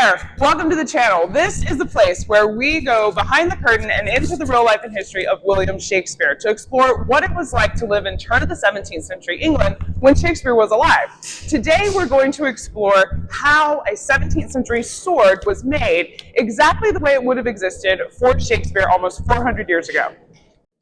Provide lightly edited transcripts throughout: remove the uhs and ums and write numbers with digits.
there! Welcome to the channel. This is the place where we go behind the curtain and into the real life and history of William Shakespeare to explore what it was like to live in turn of the 17th century England when Shakespeare was alive. Today we're going to explore how a 17th century sword was made exactly the way it would have existed for Shakespeare almost 400 years ago.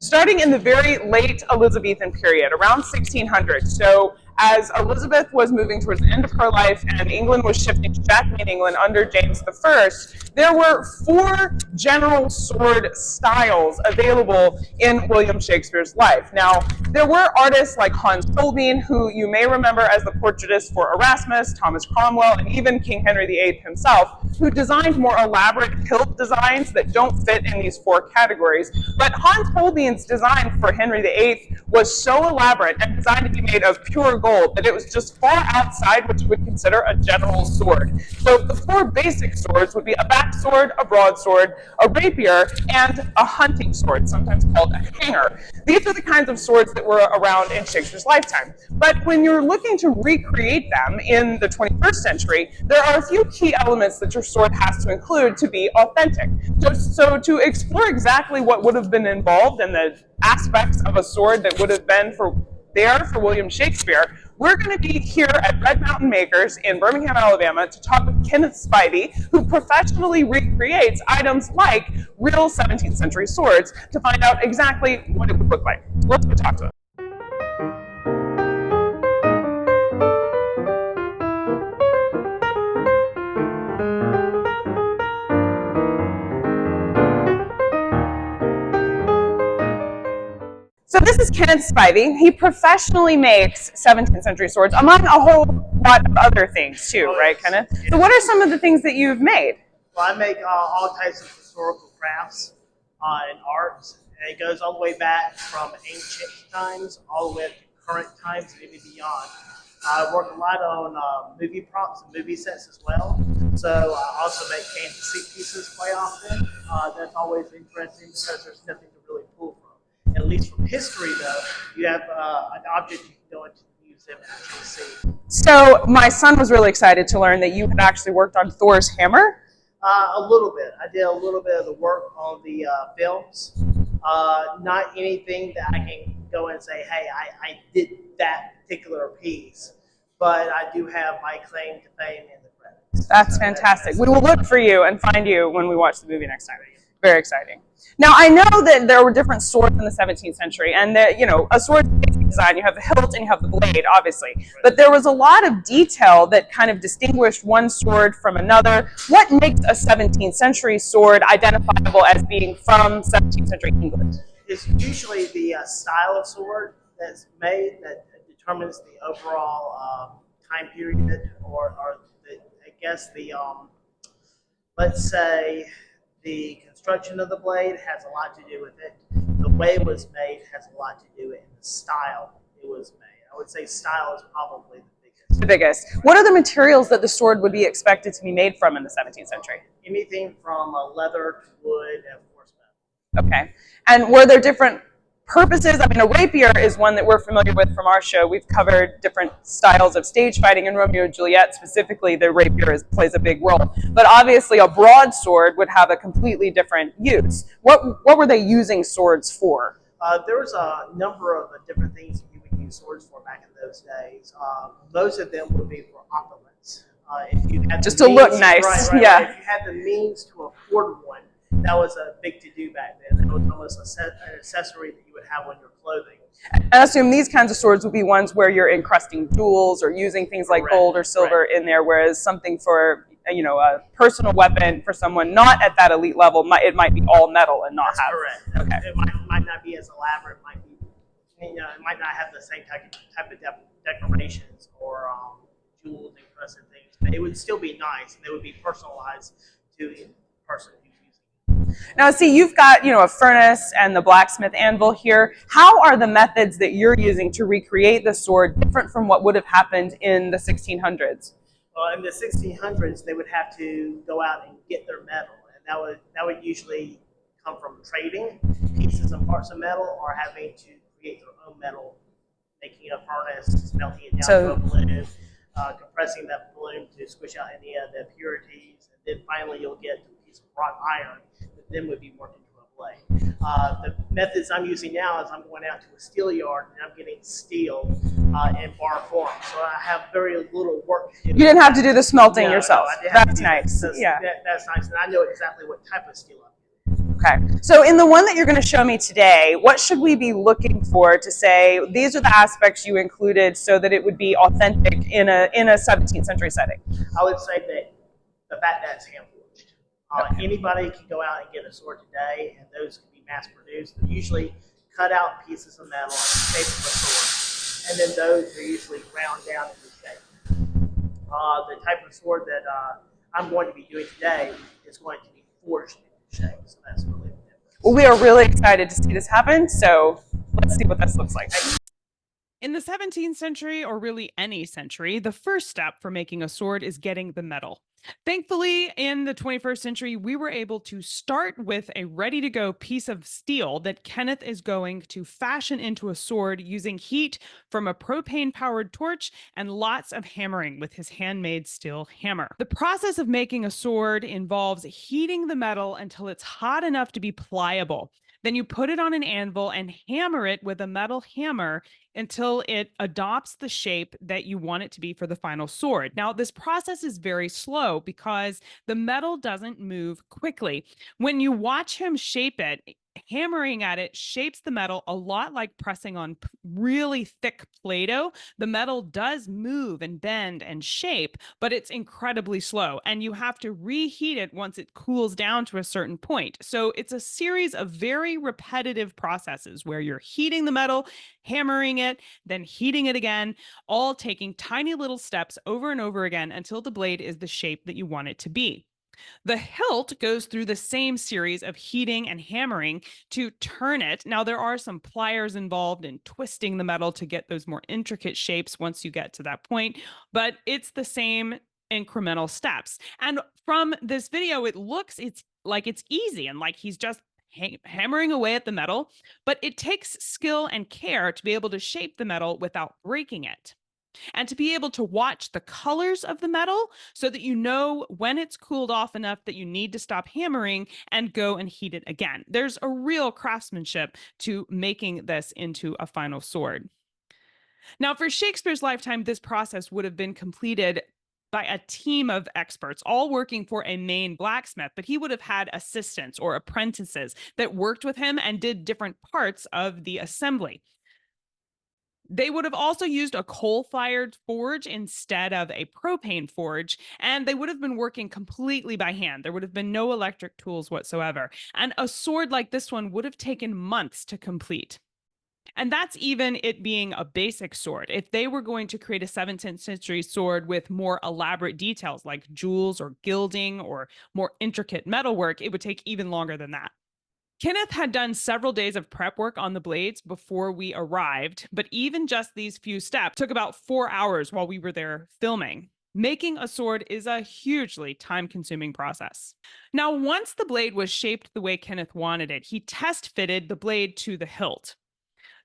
Starting in the very late Elizabethan period, around 1600, so as Elizabeth was moving towards the end of her life and England was shifting to Jacobean England under James I, there were 4 general sword styles available in William Shakespeare's life. Now, there were artists like Hans Holbein, who you may remember as the portraitist for Erasmus, Thomas Cromwell, and even King Henry VIII himself, who designed more elaborate hilt designs that don't fit in these 4 categories. But Hans Holbein's design for Henry VIII was so elaborate and designed to be made of pure gold that it was just far outside what you would consider a general sword. So the 4 basic swords would be a backsword, a broadsword, a rapier, and a hunting sword, sometimes called a hanger. These are the kinds of swords that were around in Shakespeare's lifetime. But when you're looking to recreate them in the 21st century, there are a few key elements that your sword has to include to be authentic. So to explore exactly what would have been involved and the aspects of a sword that would have been for William Shakespeare, we're going to be here at Red Mountain Makers in Birmingham, Alabama to talk with Kenneth Spivey, who professionally recreates items like real 17th century swords to find out exactly what it would look like. Let's go talk to him. So this is Kenneth Spivey. He professionally makes 17th century swords, among a whole lot of other things too, right, Kenneth? So what are some of the things that you've made? Well, I make all types of historical crafts and arts. And it goes all the way back from ancient times all the way up to current times and even beyond. I work a lot on movie props and movie sets as well. So I also make canvas pieces quite often. That's always interesting because there's nothing to really pull from. At least from history, though, you have an object you can go into the museum and actually see. So my son was really excited to learn that you had actually worked on Thor's hammer. A little bit. I did a little bit of the work on the films. Not anything that I can go and say, hey, I did that particular piece. But I do have my claim to fame in the credits. That's fantastic. We will look for you and find you when we watch the movie next time. Very exciting. Now, I know that there were different swords in the 17th century, and that, you know, a sword's basic design, you have the hilt and you have the blade, obviously. But there was a lot of detail that kind of distinguished one sword from another. What makes a 17th century sword identifiable as being from 17th century England? It's usually the style of sword that's made that determines the overall time period, or I guess let's say, the construction of the blade has a lot to do with it. The way it was made has a lot to do with it, and the style it was made. I would say style is probably the biggest. The biggest. What are the materials that the sword would be expected to be made from in the 17th century? Anything from leather to wood and of course metal. Okay. And were there different purposes? I mean, a rapier is one that we're familiar with from our show. We've covered different styles of stage fighting in Romeo and Juliet. Specifically, the rapier plays a big role. But obviously, a broadsword would have a completely different use. What were they using swords for? There was a number of different things that you would use swords for back in those days. Most of them would be for opulence. If you had just to look nice, yeah. Right. If you had the means to afford one, that was a big to-do back then. It was almost an accessory that you would have on your clothing. I assume these kinds of swords would be ones where you're encrusting jewels or using things like gold or silver in there, whereas something for, you know, a personal weapon for someone not at that elite level, it might be all metal and not have. Correct. Okay. It might not be as elaborate. It might not have the same type of decorations or jewels and encrusted things, but it would still be nice, and they would be personalized to the person. Now, see, you've got, you know, a furnace and the blacksmith anvil here. How are the methods that you're using to recreate the sword different from what would have happened in the 1600s? Well, in the 1600s, they would have to go out and get their metal, and that would usually come from trading pieces and parts of metal, or having to create their own metal, making a furnace, melting it down to a balloon, compressing that balloon to squish out any of the impurities, and then finally you'll get a piece of wrought iron that then would be worked into a blade. The methods I'm using now is I'm going out to a steel yard and I'm getting steel in bar form. So I have very little work to do. You didn't have to do the smelting No, yourself. I didn't have That's to do that. nice. Yeah. That's nice, and I know exactly what type of steel I'm using. Okay. So in the one that you're going to show me today, what should we be looking for to say these are the aspects you included so that it would be authentic in a 17th century setting? I would say that the fact that it's hand forged. Okay. Anybody can go out and get a sword today, and those can be mass produced. They're usually cut out pieces of metal in the shape of a sword, and then those are usually ground down into shape. The type of sword that I'm going to be doing today is going to be forged into shape, so that's really the difference. Well, we are really excited to see this happen, so let's see what this looks like. In the 17th century, or really any century, the first step for making a sword is getting the metal. Thankfully, in the 21st century, we were able to start with a ready-to-go piece of steel that Kenneth is going to fashion into a sword using heat from a propane-powered torch and lots of hammering with his handmade steel hammer. The process of making a sword involves heating the metal until it's hot enough to be pliable. Then you put it on an anvil and hammer it with a metal hammer until it adopts the shape that you want it to be for the final sword. Now, this process is very slow because the metal doesn't move quickly. When you watch him shape it, hammering at it shapes the metal a lot like pressing on really thick Play-Doh. The metal does move and bend and shape, but it's incredibly slow, and you have to reheat it once it cools down to a certain point. So it's a series of very repetitive processes where you're heating the metal, hammering it, then heating it again, all taking tiny little steps over and over again until the blade is the shape that you want it to be. The hilt goes through the same series of heating and hammering to turn it. Now, there are some pliers involved in twisting the metal to get those more intricate shapes once you get to that point, but it's the same incremental steps. And from this video, it looks like it's easy and like he's just hammering away at the metal, but it takes skill and care to be able to shape the metal without breaking it. And to be able to watch the colors of the metal so that you know when it's cooled off enough that you need to stop hammering and go and heat it again. There's a real craftsmanship to making this into a final sword. Now, for Shakespeare's lifetime, this process would have been completed by a team of experts, all working for a main blacksmith, but he would have had assistants or apprentices that worked with him and did different parts of the assembly. They would have also used a coal-fired forge instead of a propane forge, and they would have been working completely by hand. There would have been no electric tools whatsoever. And a sword like this one would have taken months to complete. And that's even it being a basic sword. If they were going to create a 17th century sword with more elaborate details like jewels or gilding or more intricate metalwork, it would take even longer than that. Kenneth had done several days of prep work on the blades before we arrived, but even just these few steps took about 4 hours while we were there filming. Making a sword is a hugely time-consuming process. Now, once the blade was shaped the way Kenneth wanted it, he test-fitted the blade to the hilt.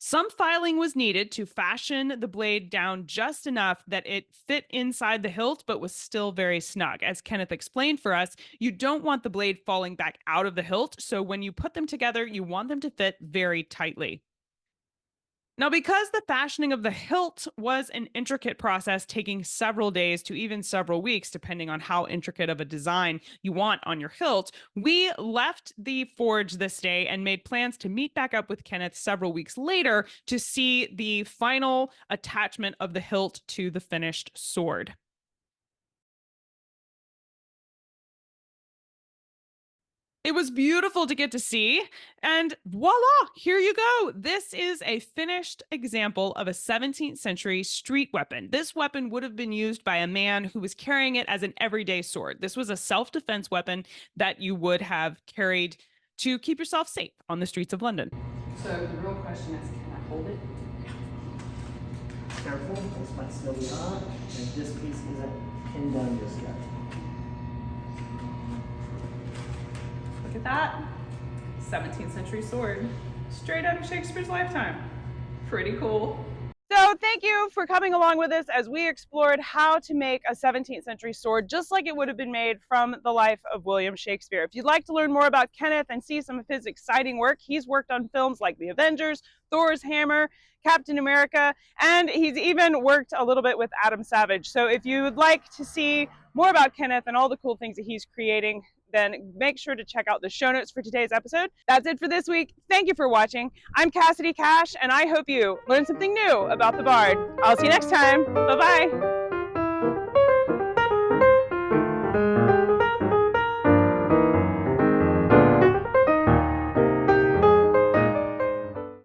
Some filing was needed to fashion the blade down just enough that it fit inside the hilt, but was still very snug. As Kenneth explained for us, you don't want the blade falling back out of the hilt, so when you put them together, you want them to fit very tightly. Now, because the fashioning of the hilt was an intricate process taking several days to even several weeks, depending on how intricate of a design you want on your hilt, we left the forge this day and made plans to meet back up with Kenneth several weeks later to see the final attachment of the hilt to the finished sword. It was beautiful to get to see, and voila, here you go. This is a finished example of a 17th century street weapon. This weapon would have been used by a man who was carrying it as an everyday sword. This was a self-defense weapon that you would have carried to keep yourself safe on the streets of London. So the real question is, can I hold it? Careful, this might still be on, and this piece isn't pinned down just yet. Look at that. 17th century sword. Straight out of Shakespeare's lifetime. Pretty cool. So So thank you for coming along with us as we explored how to make a 17th century sword just like it would have been made from the life of William Shakespeare. If you'd like to learn more about Kenneth and see some of his exciting work, he's worked on films like The Avengers, Thor's Hammer, Captain America, and he's even worked a little bit with Adam Savage. So if you would like to see more about Kenneth and all the cool things that he's creating, then make sure to check out the show notes for today's episode. That's it for this week. Thank you for watching. I'm Cassidy Cash, and I hope you learned something new about the Bard. I'll see you next time. Bye-bye.